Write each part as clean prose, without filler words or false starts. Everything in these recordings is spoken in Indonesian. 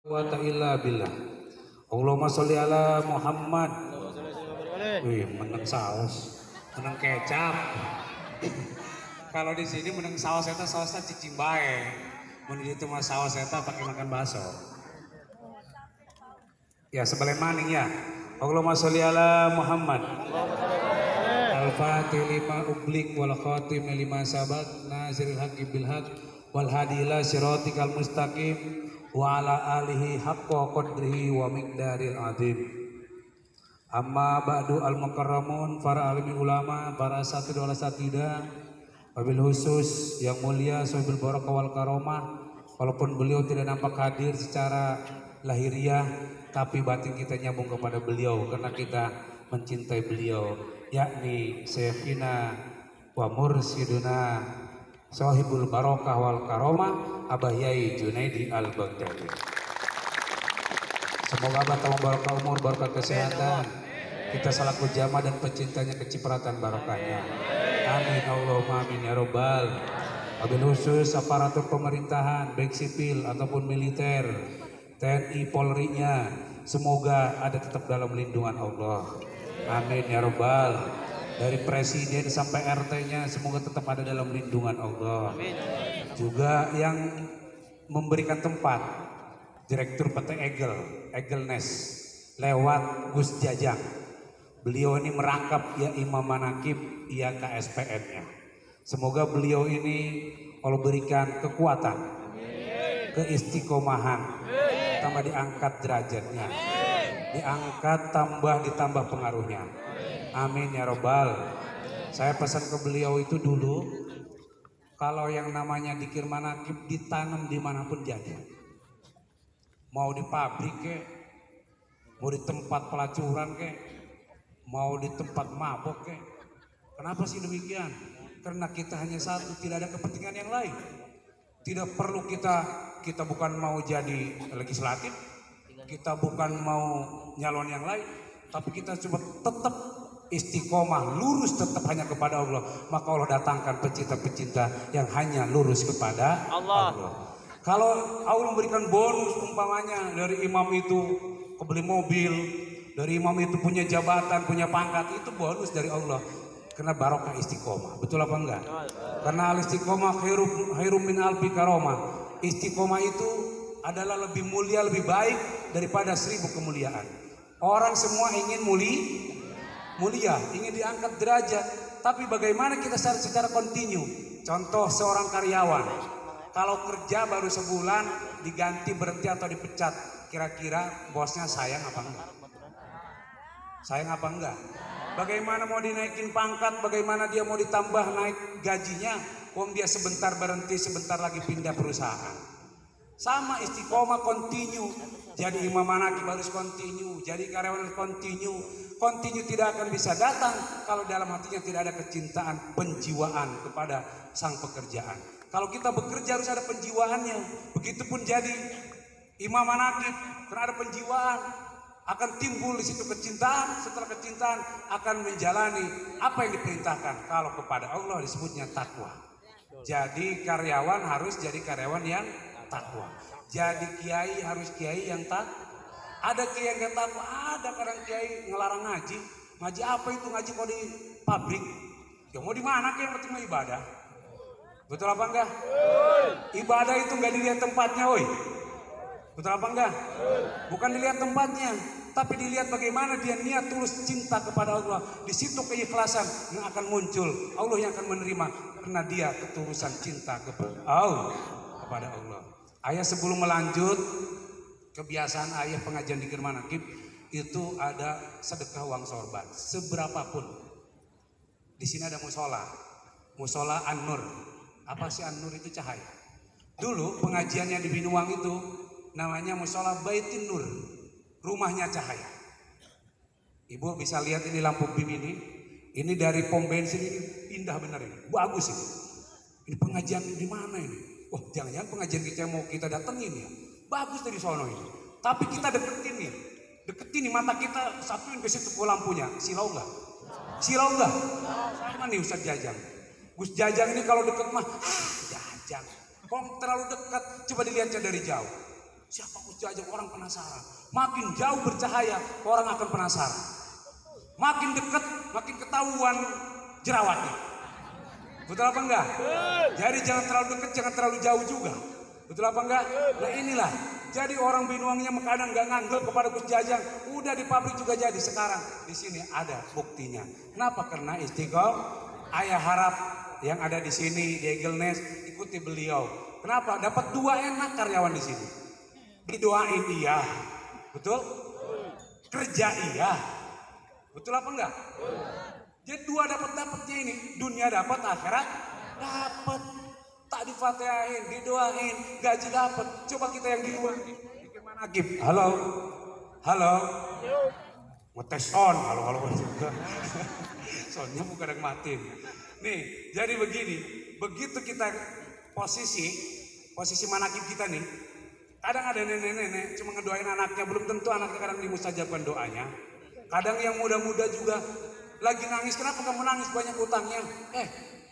Quwata illa billah. Allahumma sholli ala Muhammad. Wih, meneng saus, meneng kecap. Kalau di sini meneng saus eta sausnya cicing bae. Mun itu mah saus eta pakai makan bakso. Ya sebelah maning ya. Allahumma sholli ala Muhammad. Al-Fatih lima ublik wal khatim lima sabat naziril haqqi bil haqq wal hadi ila siratikal mustaqim wa ala alihi haqqa qadrihi wa miqdaril azim. Amma ba'du al-mukarramun, para alimi ulama, para asatidz wal asatidah, wabil khusus yang mulia Sohibul Barakah wal Karomah, walaupun beliau tidak nampak hadir secara lahiriah, tapi batin kita nyambung kepada beliau karena kita mencintai beliau, yakni Syekhina wa mursiduna Sohibul Barakah wal Karomah Abah Yai Junaidi Al-Baghdadi. Semoga Abah tambah barokah umur, barokah kesehatan, kita salaku jamaah dan pecintanya kecipratan barokahnya. Amin Allahumma amin ya robbal. Wabil khusus aparatur pemerintahan baik sipil ataupun militer, TNI Polri-nya, semoga ada tetap dalam lindungan Allah. Amin ya robbal. Dari presiden sampai RT-nya semoga tetap ada dalam lindungan Allah. Juga yang memberikan tempat, Direktur PT Egelnes lewat Gus Jajang. Beliau ini merangkap ya Imam Manaqib, ya KSPM-nya. Semoga beliau ini Allah berikan kekuatan, keistiqomahan, tambah diangkat derajatnya, diangkat ditambah pengaruhnya. Amin ya robbal. Saya pesan ke beliau itu dulu, kalau yang namanya dzikir manaqib ditanam dimanapun jadi. Mau di pabrik kek, mau di tempat pelacuran kek, mau di tempat mabok kek. Kenapa sih demikian? Karena kita hanya satu, tidak ada kepentingan yang lain. Tidak perlu kita bukan mau jadi legislatif, kita bukan mau nyalon yang lain, tapi kita coba tetap istiqomah, lurus tetap hanya kepada Allah. Maka Allah datangkan pecinta-pecinta yang hanya lurus kepada Allah. Kalau Allah memberikan bonus umpamanya dari imam itu kebeli mobil, dari imam itu punya jabatan, punya pangkat, itu bonus dari Allah. Karena barokah istiqomah. Betul apa enggak? Karena al-istiqomah khairum min alfi karomah. Istiqomah itu adalah lebih mulia, lebih baik daripada 1000 kemuliaan. Orang semua ingin mulia, ingin diangkat derajat. Tapi bagaimana kita secara kontinu? Contoh seorang karyawan, kalau kerja baru sebulan diganti, berhenti atau dipecat, kira-kira bosnya sayang apa enggak? Sayang apa enggak? Bagaimana mau dinaikin pangkat, bagaimana dia mau ditambah naik gajinya, wong dia sebentar berhenti, sebentar lagi pindah perusahaan. Sama istiqomah kontinu. Jadi imam manaqib harus kontinu, jadi karyawan harus kontinu. Kontinu tidak akan bisa datang kalau dalam hatinya tidak ada kecintaan, penjiwaan kepada sang pekerjaan. Kalau kita bekerja harus ada penjiwaannya. Begitupun jadi imam manaqib, karena ada penjiwaan, akan timbul di situ kecintaan. Setelah kecintaan akan menjalani apa yang diperintahkan. Kalau kepada Allah disebutnya takwa. Jadi karyawan harus jadi karyawan yang takwa. Jadi kiai harus kiai yang ada kiai yang takwa, ada kadang kiai ngelarang ngaji. Ngaji apa itu? Ngaji kok di pabrik. Ya mau di mana kiai, yang penting mau ibadah. Betul apa enggak? Ibadah itu enggak dilihat tempatnya, woi. Betul apa enggak? Bukan dilihat tempatnya, tapi dilihat bagaimana dia niat tulus cinta kepada Allah. Di situ keikhlasan yang akan muncul, Allah yang akan menerima karena dia ketulusan cinta kepada Allah. Ayah sebelum melanjut, kebiasaan ayah pengajian dzikir manaqib itu ada sedekah uang sorban seberapapun. Di sini ada musola An-Nur. Apa sih An-Nur itu? Cahaya. Dulu pengajiannya di Binuang itu namanya musola Baitin Nur, rumahnya cahaya. Ibu bisa lihat ini lampu BIM ini dari pom bensin ini indah benar ini, bagus ini. Ini pengajian di mana ini? Oh, jangan-jangan pengajian kita mau kita datengin ya. Bagus dari sono ini. Tapi kita deketin nih mata kita, satuin ke situ lampunya. Silau enggak? Sama nih Ustaz Jajang. Gus Jajang ini kalau deket mah Jajang. Kalau terlalu dekat, coba dilihatnya dari jauh. Siapa Gus Jajang? Orang penasaran. Makin jauh bercahaya, orang akan penasaran. Makin dekat, makin ketahuan jerawatnya. Betul apa enggak? Jadi jangan terlalu dekat, jangan terlalu jauh juga. Betul apa enggak? Nah inilah. Jadi orang Binuangnya kadang nggak nganggel kepada Gus Jajang. Udah di pabrik juga jadi. Sekarang di sini ada buktinya. Kenapa? Karena Istiqomah. Ayah harap yang ada di sini di Eagleness ikuti beliau. Kenapa? Dapat 2 enak karyawan di sini. Didoain iya. Betul? Kerja iya. Betul apa enggak? Jadi 2 dapatnya ini. Dunia dapat, akhirat dapat. Tak difatihain, didoain, gaji dapat. Coba kita yang di luar. Gimana Agib? Halo. Halo. Ngetes on. Halo juga. Soalnya bukan yang mati. Nih, jadi begini. Begitu kita posisi manakib kita nih. Kadang ada nenek-nenek cuma ngedoain anaknya. Belum tentu anaknya kadang dimustajabkan doanya. Kadang yang muda-muda juga lagi nangis. Kenapa kamu nangis? Banyak utangnya.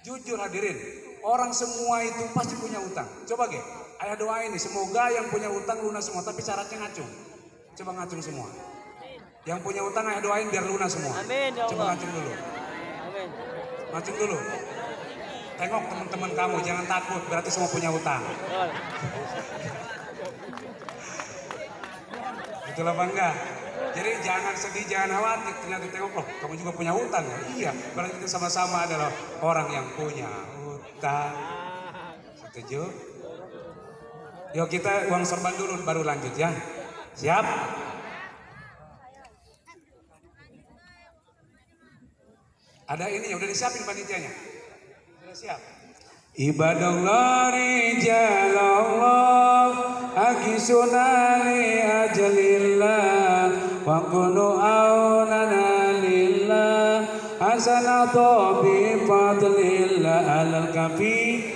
Jujur hadirin. Orang semua itu pasti punya utang. Coba ayah doain nih. Semoga yang punya utang lunas semua. Tapi syaratnya ngacung. Coba ngacung semua. Yang punya utang ayah doain biar lunas semua. Amin, ya Allah. Coba ngacung dulu. Amin. Ngacung dulu. Tengok teman-teman kamu. Jangan takut. Berarti semua punya utang. Betul apa enggak? Jadi jangan sedih, jangan khawatir. Ternyata tengok, loh kamu juga punya utang ya? Iya, berarti kita sama-sama adalah orang yang punya utang. Setuju? Yuk kita uang sorban dulu baru lanjut ya. Siap? Ada ini ya, udah disiapin panitianya? Sudah siap? Ibadallah rijalallah akisuna li ajalillah wa kunu aunana lillah hasanatu bi fadlillah alal kafi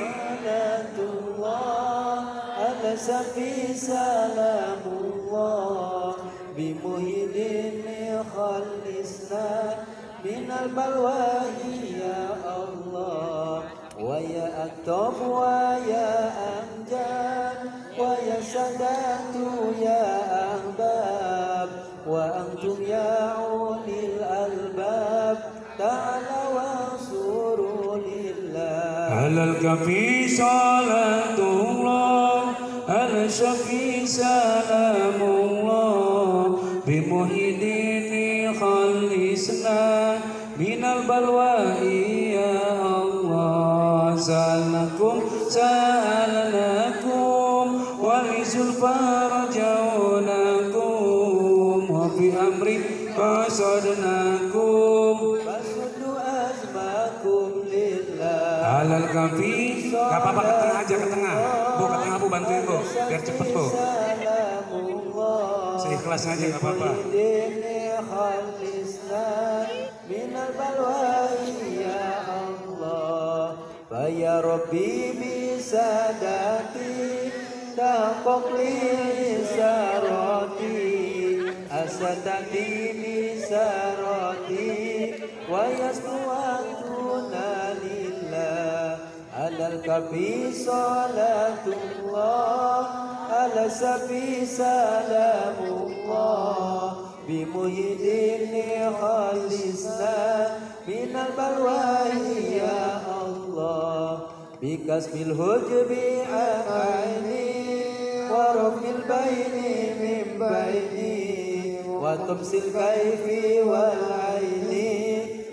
ala safi salamullah bi muhidin khalisna minal balwahi ya Allah wa ya aktab wa ya amjad wa ya sadatu ya ahbab wa antum ya ulil albab ta'ala wa surulillah alal kafi salatullah al syafi salamullah bimuhidini khalisna minal balwa'i ya Allah sa'alnakum wa lisul farajaunakum wa fi amri qasadnakum fasuddu azmakum lillah alal kafi. Gak apa-apa, ke tengah aja, ke tengah Bu, ke tengah Bu, bantuin Bu biar cepet Bu, seikhlasnya aja gak apa-apa. minal balwa'i ya Allah ya Rabbi bisadati taqli sarati asatati bisarati wa yastuatuna lillah alal kafi salatullah ala safi salamullah bimuhidini khalisna minal balwahi ya Allah bikasbil hujbi amaini wa rafil baini min baini wa tumsil kaifi wal aini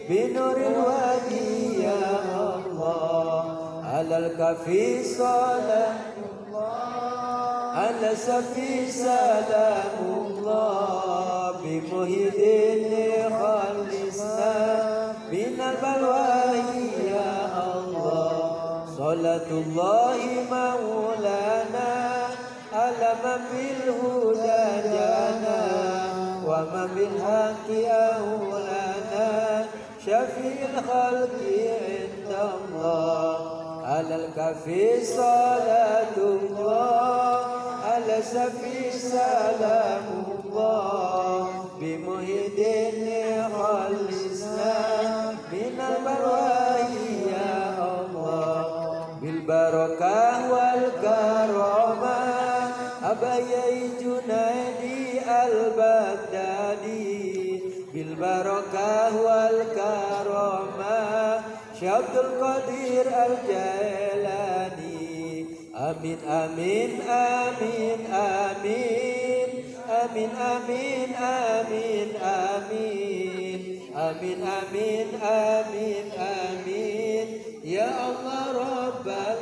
binuril wadi ya Allah alal kafi salatullah ala safi salamullah bimuhidini khalisna minal balwahi ya Allah salatullahi maulana ala man bil huda jana wa man bil haqi aulana syafi'il khalqi inda Allah alal kafi salatullah ala safi salamullah bimuhidini khalisna minal balwahi ya Allah bil barakah wal karamah abayai al-Baghdadi bil barakah wal karamah Syabdul Qadir al-Jailani. Amin amin amin amin amin amin amin amin amin amin amin amin ya Allah Rabbal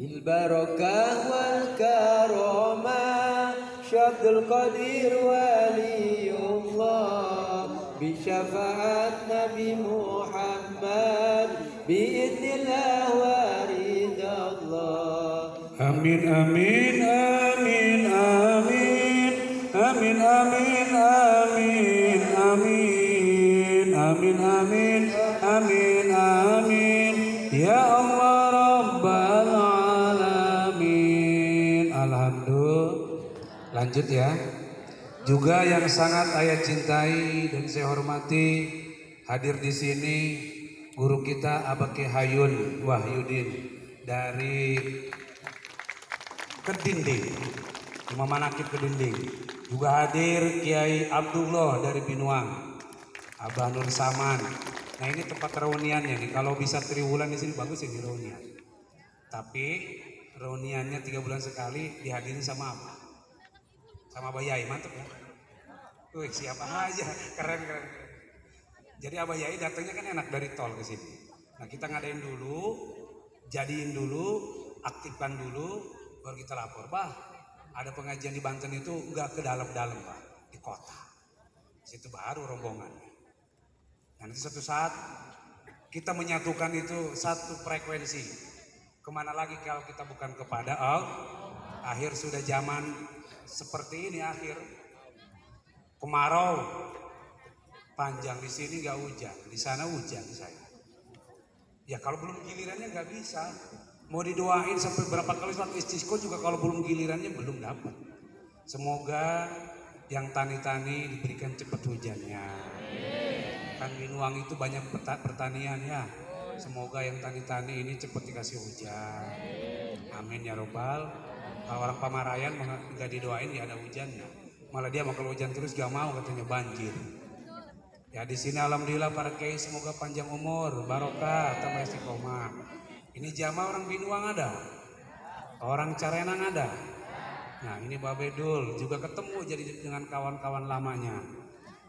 bil barakah wal karamah Syabdul Qadir waliyullah bi syafaat Nabi Muhammad biidznillah wa ridallah. Amin amin amin amin amin amin amin amin amin amin amin amin ya Allah Rabbal alamin. Alhamdulillah. Lanjut ya. Juga yang sangat saya cintai dan saya hormati hadir di sini guru kita Abake Hayun Wahyudin dari Kedinding, Imam Manakib Kedinding. Juga hadir Kiai Abdullah dari Binuang, Abah Nur Saman. Nah ini tempat reuniannya nih. Kalau bisa triwulan di sini bagus ini reunian. Tapi reuniannya 3 bulan sekali dihadiri sama apa? Sama Abah Yai, mantep ya. Wih siapa aja, keren. Jadi Abah Yai datangnya kan enak dari tol ke sini. Nah kita ngadain dulu, jadiin dulu, aktifkan dulu, baru kita lapor. Bah, ada pengajian di Banten itu nggak ke dalam-dalam Pak, di kota. Situ baru rombongannya. Nanti suatu saat kita menyatukan itu satu frekuensi. Kemana lagi kalau kita bukan kepada Allah? Akhir sudah zaman seperti ini akhir. Kemarau panjang, di sini nggak hujan, di sana hujan saya. Ya kalau belum gilirannya nggak bisa. Mau didoain sampai berapa kali sholat istisqa juga kalau belum gilirannya belum dapat. Semoga yang tani-tani diberikan cepat hujannya. Kan Binuang itu banyak pertanian ya. Semoga yang tani-tani ini cepat dikasih hujan. Amin ya robbal. Kalau orang Pamarayan nggak didoain ya ada hujannya. Malah dia mau kalau hujan terus gak mau katanya banjir. Ya di sini alhamdulillah para kiai semoga panjang umur, barokah, tambah istiqomah. Ini jamaah orang Binuang ada, orang Carenang ada. Nah ini Babedul juga ketemu jadi dengan kawan-kawan lamanya.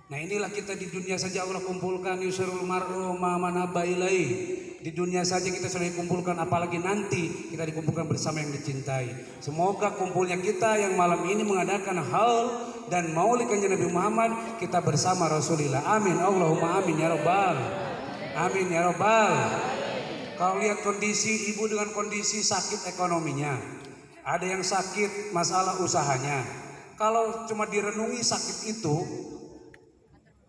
Nah inilah kita di dunia saja Allah kumpulkan yusrul mar'u ma manaba ilai. Di dunia saja kita sudah dikumpulkan, apalagi nanti kita dikumpulkan bersama yang dicintai. Semoga kumpulnya kita yang malam ini mengadakan haul dan maulid kanjeng Nabi Muhammad kita bersama Rasulullah. Amin Allahumma amin ya robbal. Amin ya robbal. Kalau lihat kondisi ibu dengan kondisi sakit ekonominya, ada yang sakit masalah usahanya. Kalau cuma direnungi sakit itu,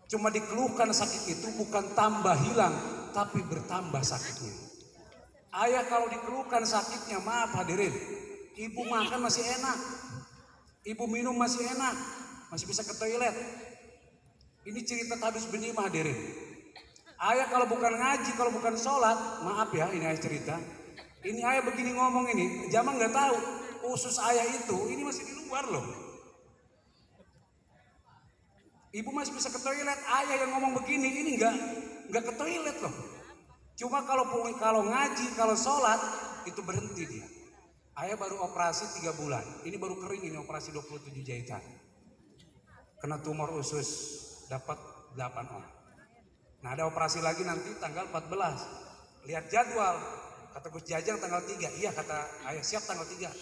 cuma dikeluhkan sakit itu bukan tambah hilang, tapi bertambah sakitnya. Ayah kalau dikeluhkan sakitnya, maaf hadirin, ibu makan masih enak, ibu minum masih enak, masih bisa ke toilet. Ini cerita Tabis bin Imam hadirin. Ayah kalau bukan ngaji, kalau bukan sholat, maaf ya ini ayah cerita. Ini ayah begini ngomong ini, Jamal nggak tahu usus ayah itu ini masih di luar loh. Ibu masih bisa ke toilet, ayah yang ngomong begini ini nggak ke toilet loh. Cuma kalau ngaji, kalau sholat itu berhenti dia. Ayah baru operasi 3 bulan, ini baru kering ini operasi 27 jahitan. Kena tumor usus, dapat 8 orang. Nah ada operasi lagi nanti tanggal 14. Lihat jadwal, kata Gus Jajang tanggal 3. Iya kata ayah siap tanggal 3.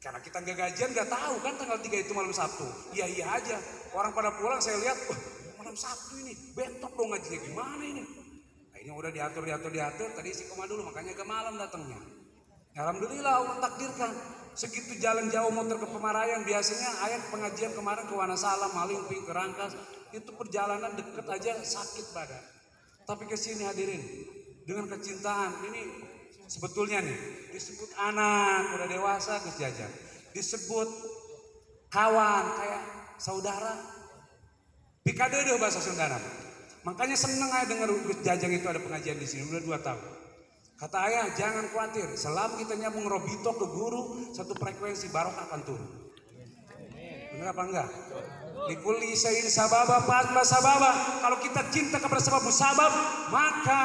Karena kita nggak gajian nggak tahu kan tanggal 3 itu malam Sabtu. Iya aja. Orang pada pulang saya lihat, malam Sabtu ini bentok dong ngajinya gimana ini. Nah ini udah diatur. Tadi istiqomah dulu makanya agak malam datangnya. Alhamdulillah Allah takdirkan. Segitu jalan jauh motor ke Pemarayan, biasanya ayah pengajian kemarin ke Wanasalam, Malingping, ke Rangkas, itu perjalanan deket aja sakit badan. Tapi ke sini hadirin dengan kecintaan ini sebetulnya nih disebut anak udah dewasa Gus Jajang, disebut kawan kayak saudara, pikadodo bahasa Sunda. Makanya seneng ayah dengar Gus Jajang itu ada pengajian di sini udah 2 tahun. Kata ayah jangan khawatir, selama kita nyambung robito ke guru satu frekuensi barokah akan turun. Bener Benar apa enggak? Likulli syai'in sababa fa sababa. Kalau kita cinta kepada sebab musabab, maka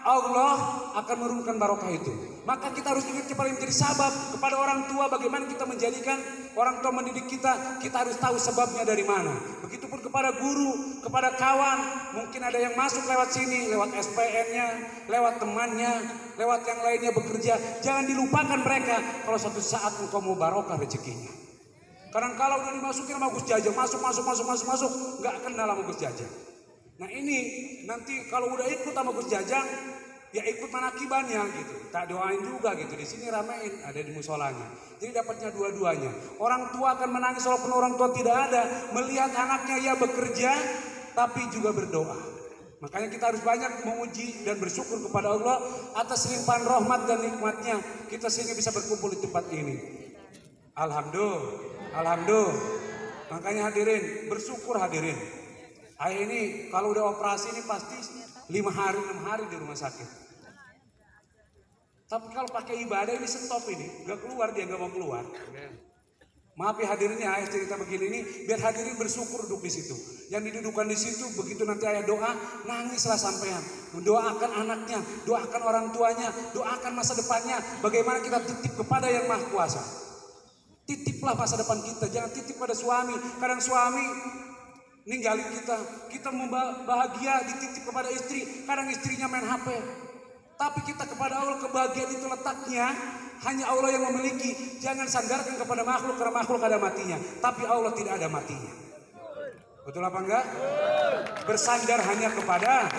Allah akan menurunkan barokah itu. Maka kita harus ingat kepada yang menjadi sabab kepada orang tua. Bagaimana kita menjadikan orang tua mendidik kita, kita harus tahu sebabnya dari mana. Begitupun kepada guru, kepada kawan. Mungkin ada yang masuk lewat sini, lewat SPN-nya, lewat temannya, lewat yang lainnya bekerja. Jangan dilupakan mereka kalau suatu saat engkau mau barokah rezekinya. Kadang kalau udah dimasukin sama Gus Jajang, masuk, nggak kenal sama Gus Jajang. Nah ini nanti kalau udah ikut sama Gus Jajang, ya ikut manakibannya gitu. Tak doain juga gitu. Di sini ramein, ada di musolanya. Jadi dapatnya dua-duanya. Orang tua akan menangis walaupun orang tua tidak ada, melihat anaknya ya bekerja, tapi juga berdoa. Makanya kita harus banyak memuji dan bersyukur kepada Allah atas limpahan rahmat dan nikmatnya. Kita sehingga bisa berkumpul di tempat ini. Alhamdulillah. Makanya hadirin, bersyukur hadirin. Ayah ini kalau udah operasi ini pasti 5 hari 6 hari di rumah sakit. Tapi kalau pakai ibadah ini stop ini, gak keluar, dia gak mau keluar. Maaf ya hadirin ya, ayah cerita begini ini biar hadirin bersyukur duduk di situ. Yang didudukan di situ begitu nanti ayah doa, nangislah sampean. Doakan anaknya, doakan orang tuanya, doakan masa depannya. Bagaimana kita titip kepada yang Maha Kuasa. Titiplah masa depan kita, jangan titip pada suami. Kadang suami ninggalin kita mau bahagia dititip kepada istri, kadang istrinya main HP. Tapi kita kepada Allah, kebahagiaan itu letaknya hanya Allah yang memiliki. Jangan sandarkan kepada makhluk, karena makhluk ada matinya, tapi Allah tidak ada matinya. Betul apa enggak? Bersandar hanya kepada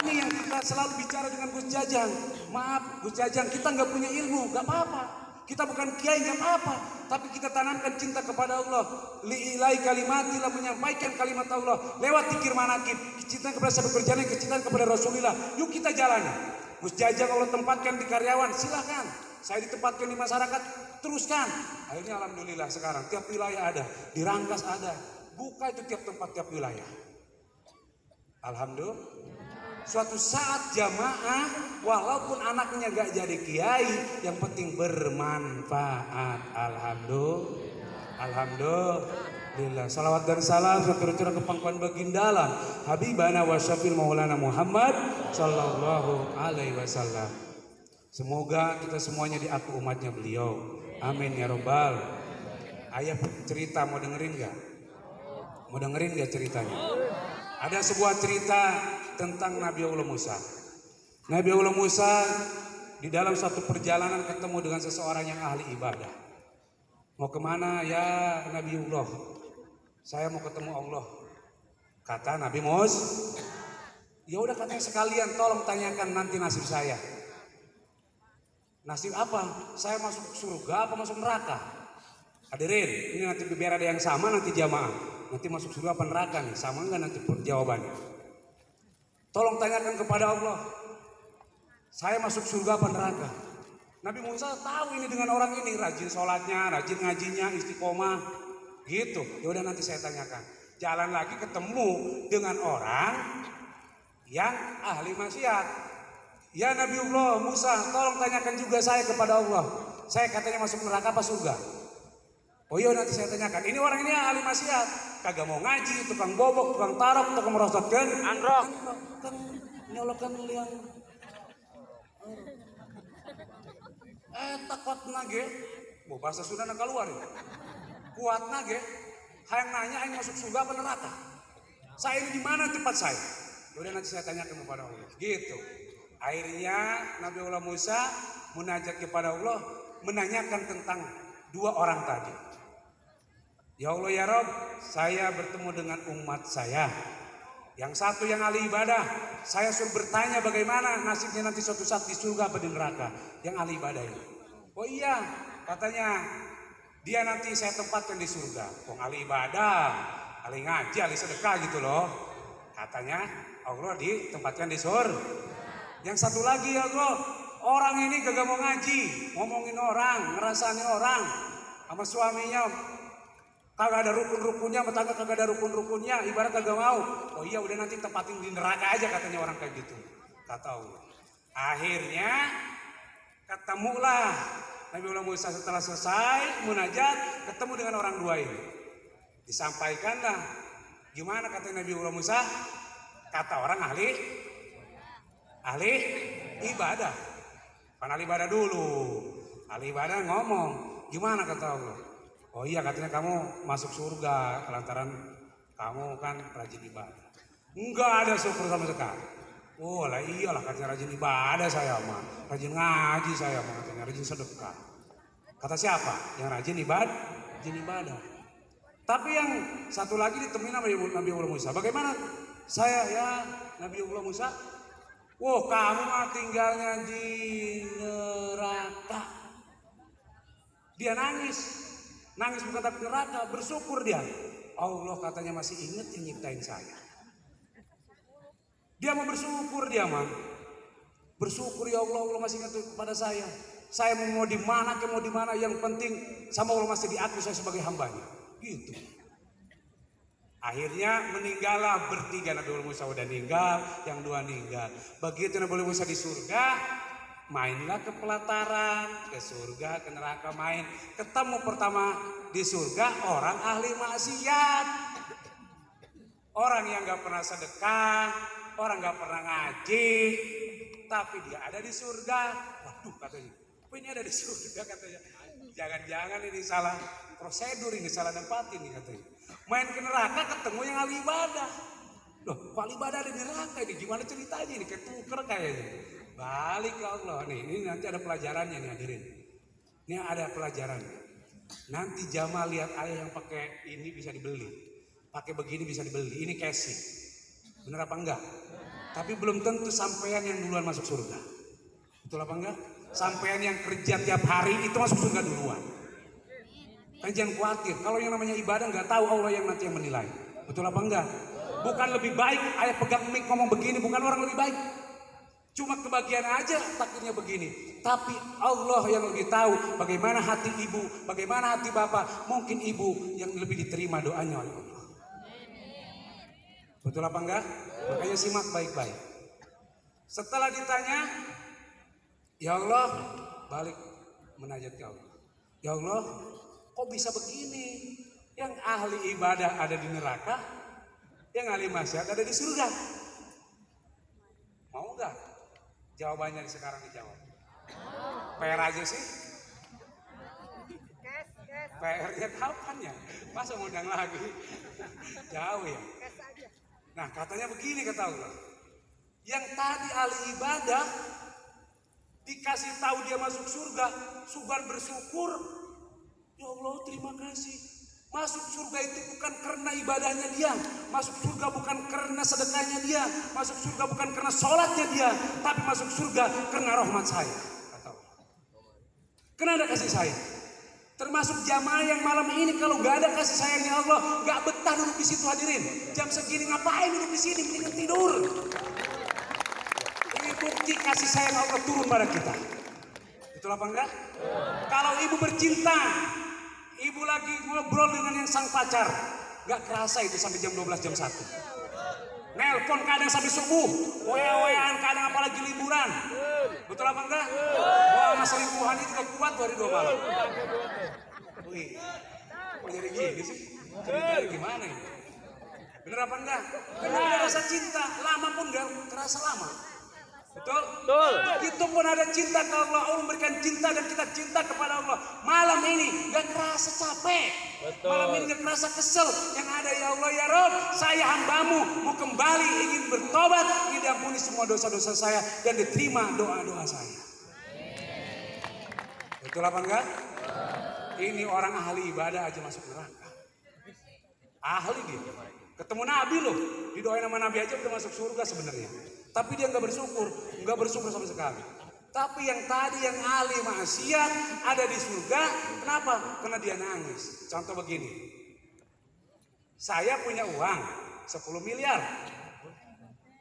ini yang kita selalu bicara dengan Gus Jajang. Maaf Gus Jajang, kita nggak punya ilmu, nggak apa-apa. Kita bukan kiai, nggak apa-apa, tapi kita tanamkan cinta kepada Allah. Li'ilai kalimatilah, menyampaikan kalimat Allah lewat zikir manakib, kecintaan kepada sahabat kerjaan, kecintaan kepada Rasulullah. Yuk kita jalani. Gus Jajang Allah tempatkan di karyawan, silakan. Saya ditempatkan di masyarakat, teruskan. Akhirnya alhamdulillah sekarang tiap wilayah ada, di Rangkas ada. Buka itu tiap tempat, tiap wilayah. Alhamdulillah. Suatu saat jamaah walaupun anaknya gak jadi kiai, yang penting bermanfaat. Alhamdulillah. Salawat dan salam tercurah ke pangkuan baginda Habibana wa Syafil Maulana Muhammad sallallahu alaihi wasallam. Semoga kita semuanya diaku umatnya beliau. Amin ya robbal. Ayah cerita, mau dengerin gak? Mau dengerin gak ceritanya? Ada sebuah cerita tentang Nabi Allah Musa. Nabi Allah Musa di dalam suatu perjalanan ketemu dengan seseorang yang ahli ibadah. Mau kemana ya Nabi Allah? Saya mau ketemu Allah. Kata Nabi Musa, ya udah katanya sekalian tolong tanyakan nanti nasib saya. Nasib apa? Saya masuk surga apa masuk neraka? Hadirin, ini nanti biar ada yang sama nanti jamaah. Nanti masuk surga apa neraka nih? Sama enggak nanti jawabannya? Tolong tanyakan kepada Allah. Saya masuk surga apa neraka? Nabi Musa tahu ini dengan orang ini rajin sholatnya, rajin ngajinya, istiqomah, gitu. Ya udah nanti saya tanyakan. Jalan lagi ketemu dengan orang yang ahli maksiat. Ya Nabi Allah Musa, tolong tanyakan juga saya kepada Allah. Saya katanya masuk neraka apa surga? Oh iya nanti saya tanyakan. Ini orang ini ahli maksiat, kagak mau ngaji, tukang bobok, tukang tarok, tukang merosotkan, androk, kan nyolokan liang. Takut nage, mau bahasa Sunda nak keluar ya. Kuat nage, hayang nanya, hayang masuk surga apa neraka? Saya ini di mana tempat saya? Udah nanti saya tanyakan kepada Allah. Gitu. Akhirnya Nabi Allah Musa munajat kepada Allah, menanyakan tentang dua orang tadi. Ya Allah ya Rob, saya bertemu dengan umat saya. Yang satu yang ahli ibadah, saya suruh bertanya bagaimana nasibnya nanti suatu saat di surga apa di neraka. Yang ahli ibadah ini. Oh iya, katanya dia nanti saya tempatkan di surga. Wong ahli ibadah, ahli ngaji, ahli sedekah gitu loh. Katanya Allah ditempatkan di surga. Yang satu lagi ya Allah, orang ini kagak mau ngaji, ngomongin orang, ngerasani orang, sama suaminya kagak ada rukun-rukunnya, tetangga kagak ada rukun-rukunnya, ibarat kagak mau. Oh iya udah nanti tempatin di neraka aja katanya orang kayak gitu. Kata Allah. Akhirnya ketemulah Nabi Allah Musa setelah selesai munajat, ketemu dengan orang dua ini. Disampaikanlah. Gimana kata Nabi Musa? Kata orang ahli ibadah. Kan ahli ibadah dulu. Ahli ibadah ngomong. Gimana kata Allah? Oh iya, katanya kamu masuk surga lantaran kamu kan rajin ibadah. Enggak ada syukur sama sekali. Oh lah iyalah, katanya rajin ibadah saya mah. Rajin ngaji saya mah, katanya rajin sedekah. Kata siapa? Yang rajin ibadah. Tapi yang satu lagi ditemui Nabi Allah Musa. Bagaimana saya ya Nabi Allah Musa? Wah, kamu mah tinggalnya di neraka. Dia nangis bukan takut neraka, bersyukur dia. Allah katanya masih ingat yang nyiptain saya. Dia mau bersyukur, dia mah bersyukur, ya Allah, Allah masih ingat kepada saya. Saya mau di mana, yang penting sama Allah masih diaku saya sebagai hambanya. Gitu. Akhirnya meninggallah bertiga. Nabi Musa udah meninggal, yang dua meninggal. Begitu Nabi Musa di surga, mainlah ke pelataran, ke surga, ke neraka main. Ketemu pertama di surga orang ahli maksiat, orang yang gak pernah sedekah, orang gak pernah ngaji, tapi dia ada di surga. Waduh, katanya, ini ada di surga katanya. Jangan-jangan ini salah prosedur, ini salah nempatin nih katanya. Main ke neraka ketemu yang ahli ibadah. Loh, kok ahli ibadah ada di neraka ini? Gimana ceritanya ini? Ketuker kayaknya. Balik ke Allah nih. Ini nanti ada pelajarannya nih, hadirin. Ini ada pelajarannya. Nanti jamaah lihat ayah yang pakai ini bisa dibeli. Pakai begini bisa dibeli. Ini casing. Bener apa enggak? Tapi belum tentu sampean yang duluan masuk surga. Betul apa enggak? Sampean yang kerja tiap hari itu masuk surga duluan. Kan jangan khawatir. Kalau yang namanya ibadah nggak tahu Allah yang nanti yang menilai. Betul apa enggak? Bukan lebih baik ayah pegang mic ngomong begini, bukan orang lebih baik. Cuma kebagian aja takdirnya begini. Tapi Allah yang lebih tahu bagaimana hati ibu, bagaimana hati bapak. Mungkin ibu yang lebih diterima doanya oleh Allah. Betul apa enggak? Makanya simak baik-baik. Setelah ditanya, ya Allah, balik menajat ke Allah. Ya Allah, kok bisa begini? Yang ahli ibadah ada di neraka, yang ahli maksiat ada di surga. Mau enggak? Jawabannya sekarang dijawab. PR aja sih. PR-nya kapan ya? Masa ngundang lagi? Jauh ya. Nah katanya begini kata Allah. Yang tadi ahli ibadah dikasih tahu dia masuk surga, sugan bersyukur. Ya Allah, terima kasih. Masuk surga itu bukan karena ibadahnya dia, masuk surga bukan karena sedekahnya dia, masuk surga bukan karena sholatnya dia, tapi masuk surga karena rahmat saya. Kata Allah. Karena ada kasih sayang. Termasuk jamaah yang malam ini kalau gak ada kasih sayangnya Allah, gak betah duduk di situ hadirin. Jam segini ngapain duduk di sini, mendingan tidur. Ini bukti kasih sayang Allah turun pada kita. Betul apa enggak? Kalau ibu bercinta, ibu lagi ngobrol dengan yang sang pacar, gak kerasa itu sampai jam 12, jam 1. Nelpon kadang sampai subuh, wean kadang apalagi liburan. Betul apa enggak? Wah, masa selingkuhan itu juga kuat hari 2 malam. Wih, kok jadi gini sih? Ceritanya gimana ini? Bener apa enggak? Karena ada rasa cinta, lama pun gak terasa lama. Betul? Betul. Begitu pun ada cinta ke Allah, Allah memberikan cinta dan kita cinta kepada Allah. Malam ini gak kerasa capek. Betul. Malam ini gak kerasa kesel. Yang ada ya Allah ya Rob, saya hambamu mau kembali ingin bertobat, ingin diampuni semua dosa-dosa saya dan diterima doa-doa saya. Betul apa enggak? Ini orang ahli ibadah aja masuk neraka. Ahli dia. Ketemu Nabi loh, didoain sama Nabi aja udah masuk surga sebenarnya. Tapi dia nggak bersyukur sama sekali. Tapi yang tadi yang ahli maksiat ada di surga, kenapa? Karena dia nangis. Contoh begini, saya punya uang 10 miliar,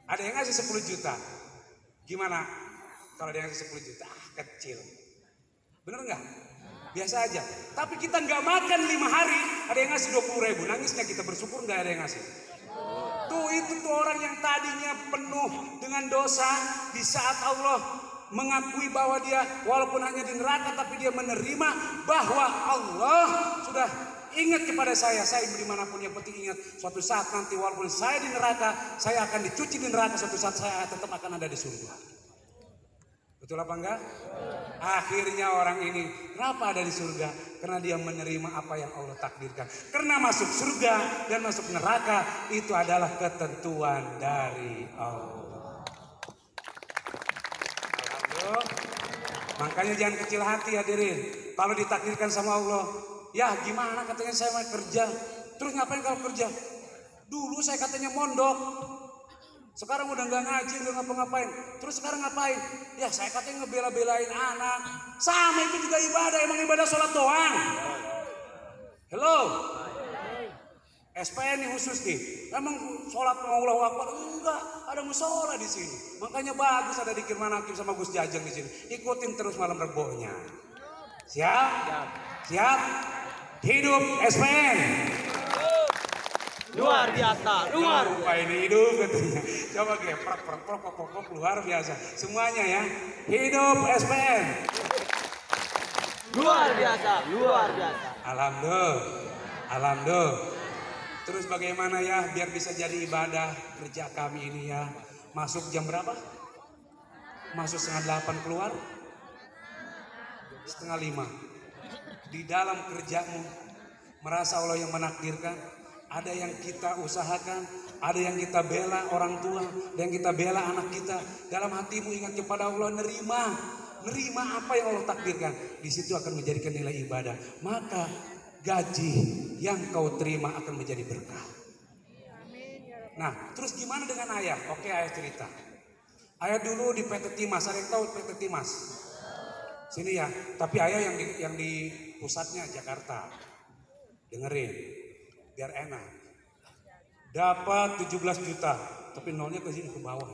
ada yang ngasih 10 juta. Gimana kalau dia ngasih 10 juta? Kecil, bener nggak? Biasa aja. Tapi kita nggak makan 5 hari, ada yang ngasih 20.000. Nangis nggak kita? Bersyukur nggak ada yang ngasih? Itu tuh orang yang tadinya penuh dengan dosa, di saat Allah mengakui bahwa dia walaupun hanya di neraka, tapi dia menerima bahwa Allah sudah Ingat kepada saya dimanapun, yang penting ingat suatu saat nanti walaupun saya di neraka, saya akan dicuci di neraka, suatu saat saya tetap akan ada di surga. Betul apa enggak? Akhirnya orang ini kenapa ada di surga? Karena dia menerima apa yang Allah takdirkan. Karena masuk surga dan masuk neraka itu adalah ketentuan dari Allah. Alhamdulillah. Makanya jangan kecil hati hadirin. Kalau ditakdirkan sama Allah, ya gimana katanya saya mau kerja. Terus ngapain kalau kerja? Dulu saya katanya mondok. Sekarang udah nggak ngaji, nggak ngapa-ngapain. Terus sekarang ngapain? Ya saya katanya ngebela-belain anak. Sama itu juga ibadah, emang ibadah sholat doang. Hello. SPN ini khusus nih. Emang sholat Allahu Akbar? Enggak, ada musola di sini. Makanya bagus ada dikir manakim sama Gus Jajang di sini. Ikutin terus malam rebohnya. Siap? Siap? Hidup SPN. Luar biasa, luar. Lupa ini hidup katanya. Coba geprek, luar biasa. Semuanya ya. Hidup SPN. Luar biasa, luar biasa. Alhamdulillah. Alhamdulillah. Terus bagaimana ya biar bisa jadi ibadah kerja kami ini ya. Masuk jam berapa? Masuk 7:30 keluar? 4:30. Di dalam kerjamu merasa Allah yang menakdirkan. Ada yang kita usahakan, ada yang kita bela orang tua, ada yang kita bela anak kita. Dalam hatimu ingat kepada Allah, nerima apa yang Allah takdirkan. Di situ akan menjadikan nilai ibadah. Maka gaji yang kau terima akan menjadi berkah. Nah, terus gimana dengan ayah? Oke, ayah cerita. Ayah dulu di PT Timas, ada yang tahu PT Timas? Sini ya, tapi ayah yang di pusatnya Jakarta. Dengerin. Biar enak. Dapat 17 juta, tapi nolnya ke sini ke bawah.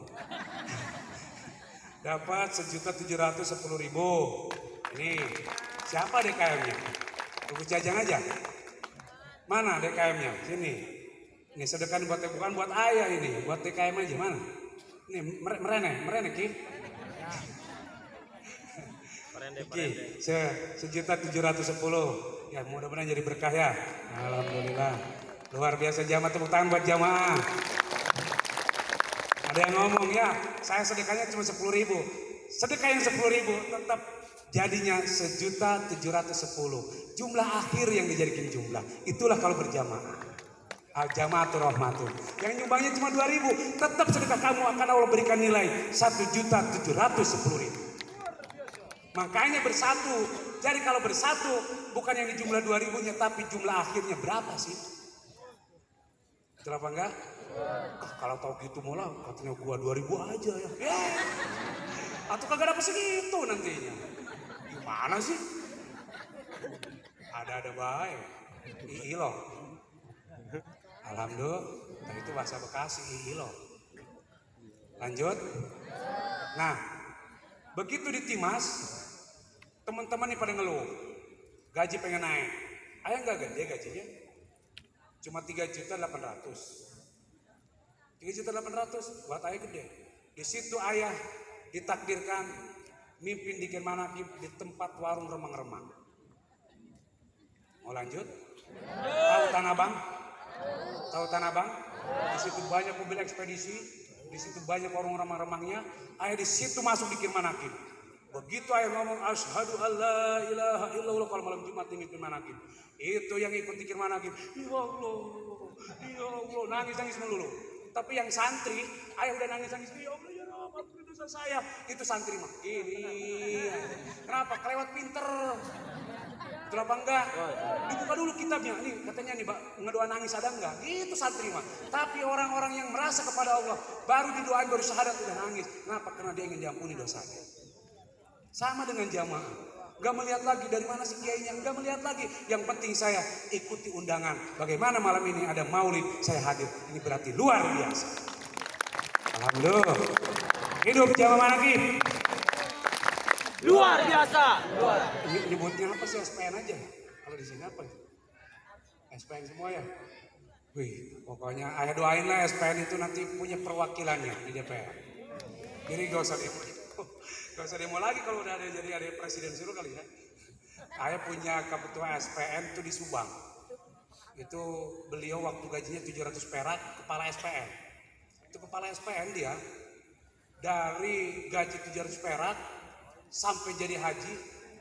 Dapat 1.710.000. Ini siapa DKM-nya? Tunggu Jajang aja. Mana DKM-nya? Sini. Ini sedekah bukan buat ayah ini, buat DKM aja mana? Ini merene Ki. Ki, 1.710.000. Ya mudah-mudahan jadi berkah ya. Alhamdulillah. Luar biasa jamaah, tepuk tangan buat jamaah. Ada yang ngomong ya, saya sedekahnya cuma 10.000. Sedekah yang 10.000 tetap jadinya 1.710.000. Jumlah akhir yang dijadikan jumlah. Itulah kalau berjamaah. Al-jama'atu rahmatun. Yang nyumbangnya cuma 2.000, tetap sedekah kamu akan Allah berikan nilai 1.710.000. Makanya bersatu. Jadi kalau bersatu bukan yang di jumlah 2.000-nya tapi jumlah akhirnya berapa sih? Betul apa enggak? Kalau tahu gitu malah katanya gua 2.000 aja ya. Atau kagak dapat segitu nantinya. Gimana sih? Ada baik. Ilo. Alhamdulillah. Dan itu bahasa Bekasi ilo. Lanjut. Nah, begitu di Timas, teman-teman nih pada ngeluh, gaji pengen naik. Ayah nggak gede gajinya, cuma 3.800.000. 3.800.000 buat ayah gede. Di situ ayah ditakdirkan mimpin di Manakim di tempat warung remang-remang. Mau lanjut? Tahu Tanah Abang? Tahu Tanah Abang? Di situ banyak mobil ekspedisi, di situ banyak warung remang-remangnya. Ayah di situ masuk di Manakim. Begitu ayah ngomong asyhadu alla ilaha illallah kalau malam Jumat tinggi Manakim. Itu yang ikut dikir Manakim. Ya Allah, nangis melulu. Tapi yang santri, ayah udah nangis. Ya Allah, ya Rabb, ampuni dosa saya. Itu santri mah. Ini. Kenapa? Kelewat pinter. Betul apa enggak? Dibuka dulu kitabnya. Nih katanya nih, Pak, ngedoa nangis ada enggak? Itu santri mah. Tapi orang-orang yang merasa kepada Allah baru didoain baru syahadat udah nangis. Kenapa? Karena dia ingin diampuni dosanya. Sama dengan jamaah, gak melihat lagi dari mana si kiainya, gak melihat lagi. Yang penting saya ikuti undangan. Bagaimana malam ini ada maulid, saya hadir. Ini berarti luar biasa. Alhamdulillah. Hidup jamaah Manakim. Luar biasa. Luar. Ini nyebutnya apa sih? SPN aja. Kalau di sini apa? SPN semua ya. Wih, pokoknya ayah doain lah SPN itu nanti punya perwakilannya di DPR. Jadi gak usah demo. Gak usah demo lagi kalau udah ada presiden suruh kali ya. Ayah punya ketua SPN itu di Subang. Itu beliau waktu gajinya 700 perak, kepala SPN. Itu kepala SPN dia, dari gaji 700 perak sampai jadi haji,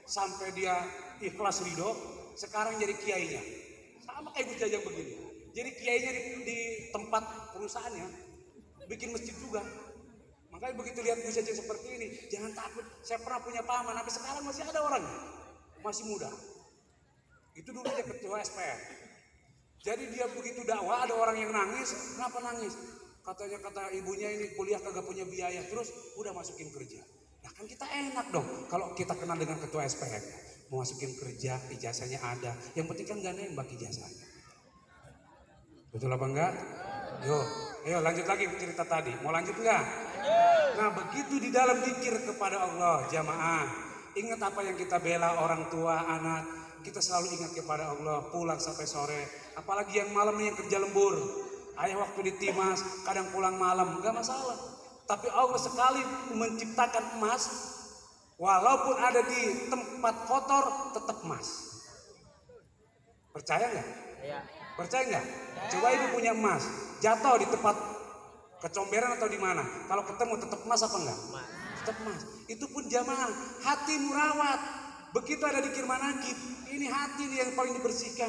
sampai dia ikhlas ridho, sekarang jadi kiainya. Sama kayak Gus Jajang begini. Jadi kiainya di tempat perusahaannya, bikin masjid juga. Makanya begitu lihat Gus Jajang seperti ini, jangan takut. Saya pernah punya paman, sampai sekarang masih ada orang, masih muda. Itu dulu dia ketua SPN. Jadi dia begitu dakwah, ada orang yang nangis. Kenapa nangis? Katanya kata ibunya ini kuliah kagak punya biaya, terus udah masukin kerja. Nah kan kita enak dong kalau kita kenal dengan ketua SPN. Mau masukin kerja, ijazahnya ada. Yang penting kan gak nembak ijazahnya. Betul apa enggak? Ayo lanjut lagi cerita tadi. Mau lanjut enggak? Nah begitu di dalam zikir kepada Allah jamaah. Ingat apa yang kita bela orang tua, anak. Kita selalu ingat kepada Allah pulang sampai sore. Apalagi yang malam yang kerja lembur. Ayah waktu di Timas kadang pulang malam, enggak masalah. Tapi Allah sekali menciptakan emas, walaupun ada di tempat kotor tetap emas. Percaya nggak? Iya. Percaya nggak? Coba ibu punya emas, jatuh di tempat kecomberan atau di mana? Kalau ketemu tetap emas apa enggak? Tetap emas. Itu pun jamaah, hati murawat. Begitu ada di manaqib, ini hati yang paling dibersihkan.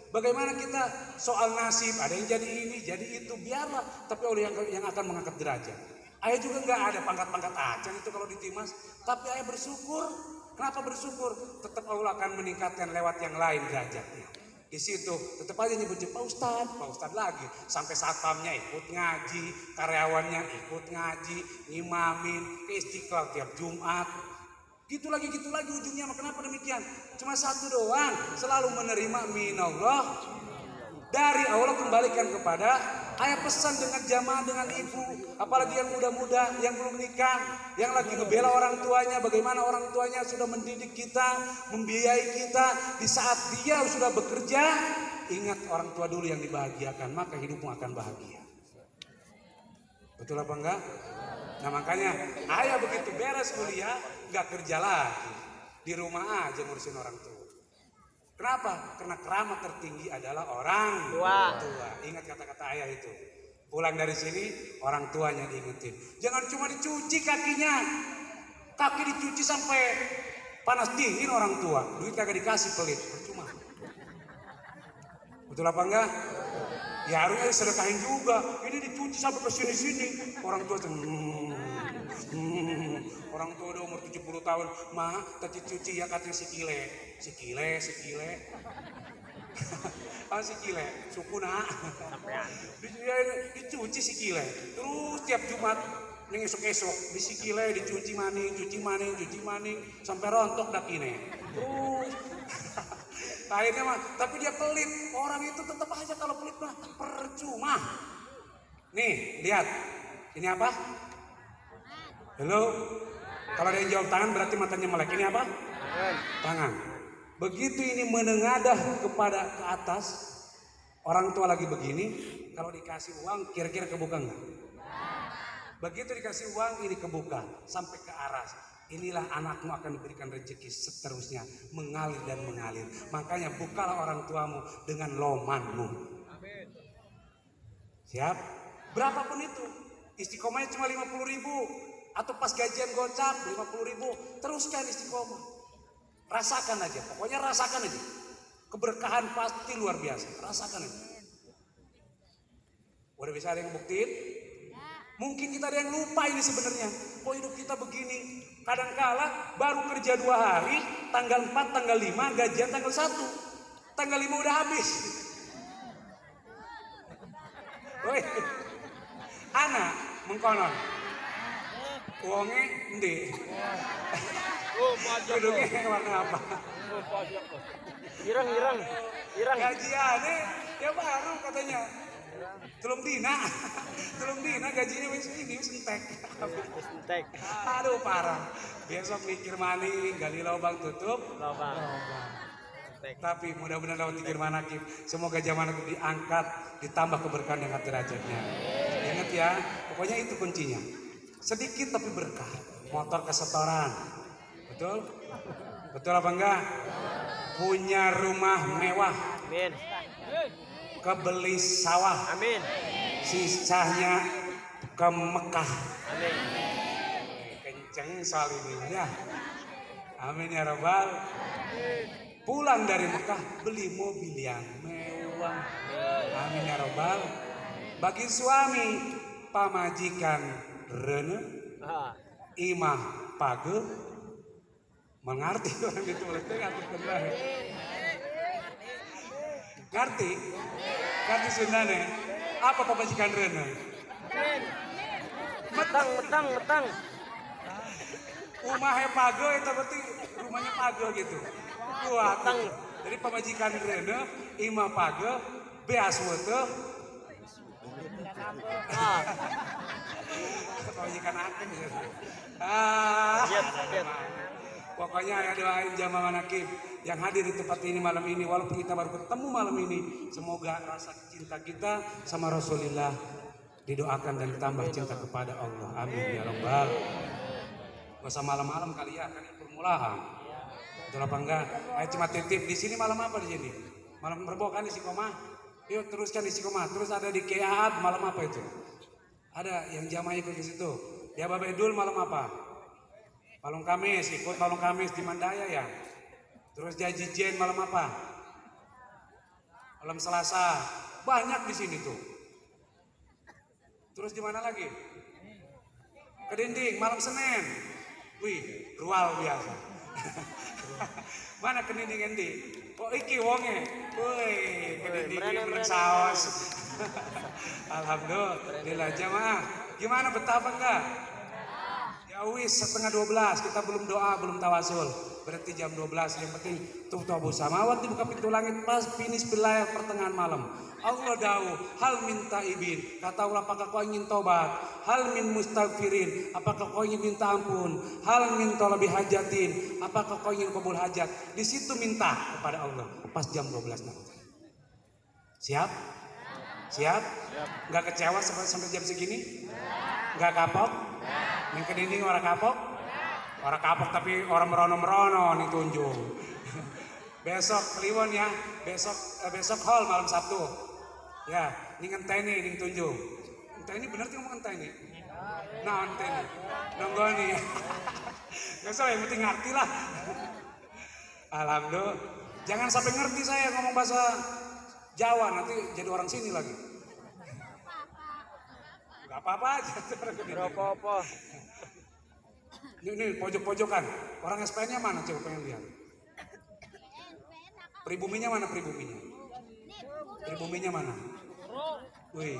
Bagaimana kita soal nasib, ada yang jadi ini, jadi itu, biarlah. Tapi oleh yang akan mengangkat derajat. Ayah juga nggak ada pangkat-pangkat acan itu kalau di Timas. Tapi ayah bersyukur. Kenapa bersyukur? Tetap Allah akan meningkatkan lewat yang lain derajatnya. Di situ tetap aja nyebutnya Pak Ustadz lagi. Sampai satpamnya ikut ngaji, karyawannya ikut ngaji, ngimamin, ke Istiqlal tiap Jumat. Gitu lagi ujungnya. Kenapa demikian? Cuma satu doang, selalu menerima minallah dari Allah kembalikan kepada. Ayah pesan dengan jamaah, dengan ibu, apalagi yang muda-muda, yang belum nikah, yang lagi ngebela orang tuanya, bagaimana orang tuanya sudah mendidik kita, membiayai kita. Di saat dia sudah bekerja, ingat orang tua dulu yang dibahagiakan, maka hidupmu akan bahagia. Betul apa enggak? Nah makanya ayah begitu beres kuliah, gak kerja lagi, di rumah aja ngurusin orang tua. Kenapa? Karena keramat tertinggi adalah orang tua. Ingat kata-kata ayah itu. Pulang dari sini orang tuanya diingetin. Jangan cuma dicuci kakinya. Kaki dicuci sampai panas dingin orang tua. Duit kagak dikasih, pelit, percuma. Betul apa enggak? Ya harusnya sedekahin juga. Ini dicuci sampai ke sini-sini. Orang tua tuh orang tua udah umur 70 tahun, mah tadi cuci ya katanya sikile. Ah sikile, suku nak. Dicuci sikile. Terus tiap Jumat ning esok-esok di sikile dicuci maning, sampai rontok dakine. Terus akhirnya mah, tapi dia pelit. Orang itu tetap aja kalau pelit mah percuma. Nih, lihat. Ini apa? Halo? Kalau ada yang jawab tangan berarti matanya melek. Ini apa? Tangan. Begitu ini menengadah kepada ke atas, orang tua lagi begini, kalau dikasih uang kira-kira kebuka enggak? Begitu dikasih uang ini kebuka sampai ke aras. Inilah anakmu akan diberikan rezeki seterusnya, mengalir dan mengalir. Makanya bukalah orang tuamu dengan lomanmu. Siap? Berapapun itu, istiqomahnya cuma 50.000 atau pas gajian gocap 50.000, teruskan istiqomah. Rasakan aja, pokoknya rasakan aja. Keberkahan pasti luar biasa, rasakan aja. Udah bisa ada yang buktiin? Mungkin kita ada yang lupa ini sebenarnya. Kok hidup kita begini? Kadangkala baru kerja 2 hari, tanggal 4, tanggal 5, gajian tanggal 1. Tanggal 5 udah habis. Woi, anak mengkonon. Uangnya endi? Duduknya warna apa? Irang. Gajiannya ya baru katanya. Telung dina gajinya wis ini sentek. Aduh parah. Besok mikir maning, gali lubang tutup. Lubang. Tapi mudah-mudahan lewat zikir manaqib, semoga zaman itu diangkat, ditambah keberkahan dengan derajatnya. Ingat ya, pokoknya itu kuncinya. Sedikit tapi berkah. Motor kesetoran. Betul? Betul apa enggak? Punya rumah mewah. Amin. ke beli sawah. Amin. Sisanya ke Mekah. Amin. Kenceng soal ini ya. Amin ya Rabbal. Pulang dari Mekah beli mobil yang mewah. Amin ya Rabbal. Bagi suami pamajikan rene imah page mengerti orang ditulis ngerti benar. Ngerti? Ngerti Sundane? Apa pamajikan rene? Metang. Umahnya page itu berarti rumahnya page gitu. Wah, jadi pamajikan rene imah page beas wete pamajikan akan ya. Pokoknya ya doain jamaah manakib yang hadir di tempat ini malam ini, walaupun kita baru ketemu malam ini, semoga rasa cinta kita sama Rasulullah didoakan dan ditambah cinta kepada Allah. Amin ya Rabbal. Gak usah malam-malam kali ya, kan ini permulaan. Betul apa enggak? Ayo cuma titip di sini malam apa di sini? Malam Rebo kan di Sikomah. Yuk teruskan di Sikomah. Terus ada di Keaab malam apa itu? Ada yang jamaah ikut di situ. Di Ababedul malam apa? Malam Kamis, ikut malam Kamis di Mandaya ya. Terus di Ajijen malam apa? Malam Selasa. Banyak di sini tuh. Terus di mana lagi? Kedinding malam Senin. Wih, rual biasa. Mana kedinding endi? Oh iki wonge. Wih, kedinding belum saus. Alhamdulillah jamaah. Gimana betah apa enggak? Ya wis setengah 12 kita belum doa belum tawasul. Berarti jam 12 yang penting tuh Abu Samawat dibuka pintu langit pas finish berlayar pertengahan malam. Allah da'u hal minta ibin. Kata Allah apakah kau ingin tobat? Hal min mustaghfirin. Apakah kau ingin minta ampun? Hal min talabi hajatin. Apakah kau ingin kabul hajat? Di situ minta kepada Allah pas jam 12 nanti. Siap? Siap? Enggak kecewa sampai jam segini? Enggak kapok? Yang kedinding orang kapok? Orang kapok tapi orang merono-merono nih tunjuk. Besok Kliwon ya, besok hall malam Sabtu. Ya, ini ngenteni ning tunjuk. Ngenteni bener tuh ngomong ngenteni. Nah, ngenteni. Nonggoni. Enggak salah yang penting ngerti lah. Alhamdulillah. Jangan sampai ngerti saya ngomong bahasa Jawa nanti jadi orang sini lagi. Gak apa-apa aja. Gak apa-apa. Ini pojok-pojokan. Orang SPN-nya mana? Coba pengen lihat. Pribuminya mana pribuminya? Pribuminya mana? Wih.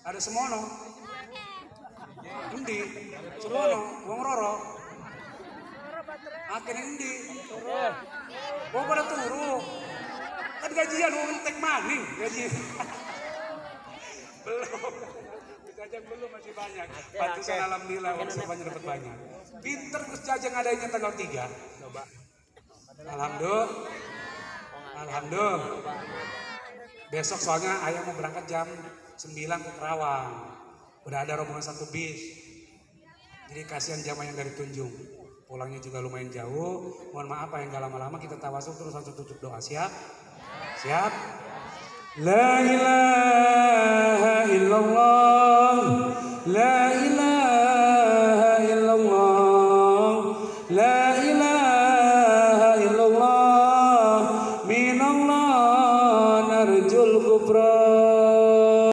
Ada Semono. Endi? Semono, Wong Roro. Akhirnya endi? Oh pada turu. Kan gajian wong entek maning gaji. Belum. Jajang belum masih banyak. Pantesan alhamdulillah orang semuanya dapat banyak. Pinter Gus Jajang adanya tanggal 3. Coba. Alhamdulillah. Besok soalnya ayah mau berangkat jam 9 ke Kerawang. Udah ada rombongan 1 bis. Jadi kasihan jamaah yang dari Tunjung. Pulangnya juga lumayan jauh. Mohon maaf yang gak lama-lama kita tawasul terus langsung tutup doa. Siap? Siap? La ilaha illallah. La ilaha illallah. La ilaha illallah. Minallah narjul kufra.